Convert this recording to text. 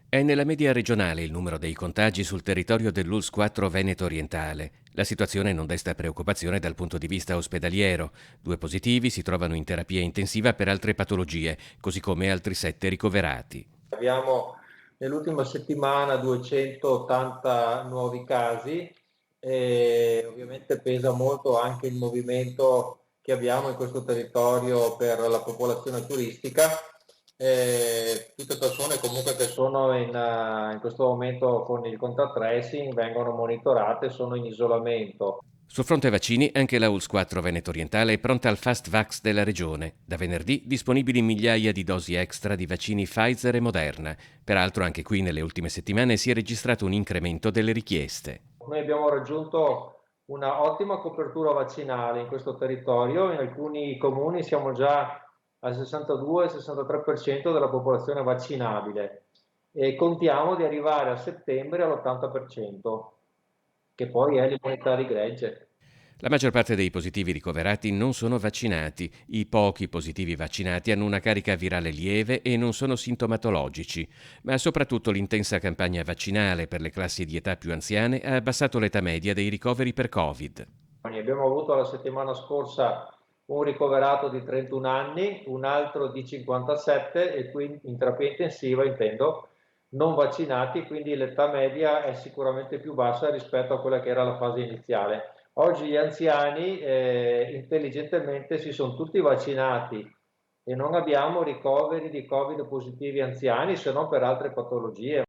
È nella media regionale il numero dei contagi sul territorio dell'ULSS 4 Veneto Orientale. La situazione non desta preoccupazione dal punto di vista ospedaliero. 2 positivi si trovano in terapia intensiva per altre patologie, così come altri 7 ricoverati. Abbiamo nell'ultima settimana 280 nuovi casi e ovviamente pesa molto anche il movimento che abbiamo in questo territorio per la popolazione turistica. Tutte persone comunque che sono in questo momento con il contact tracing vengono monitorate, sono in isolamento. Sul fronte vaccini, anche la ULSS 4 Veneto Orientale è pronta al Fast Vax della regione. Da venerdì disponibili migliaia di dosi extra di vaccini Pfizer e Moderna. Peraltro anche qui nelle ultime settimane si è registrato un incremento delle richieste. Noi abbiamo raggiunto una ottima copertura vaccinale in questo territorio, in alcuni comuni siamo già al 62-63% della popolazione vaccinabile e contiamo di arrivare a settembre all'80%, che poi è l'immunità di gregge. La maggior parte dei positivi ricoverati non sono vaccinati. I pochi positivi vaccinati hanno una carica virale lieve e non sono sintomatologici, ma soprattutto l'intensa campagna vaccinale per le classi di età più anziane ha abbassato l'età media dei ricoveri per Covid. Abbiamo avuto la settimana scorsa un ricoverato di 31 anni, un altro di 57 e quindi in terapia intensiva intendo, non vaccinati, quindi l'età media è sicuramente più bassa rispetto a quella che era la fase iniziale. Oggi gli anziani intelligentemente si sono tutti vaccinati e non abbiamo ricoveri di Covid positivi anziani se non per altre patologie.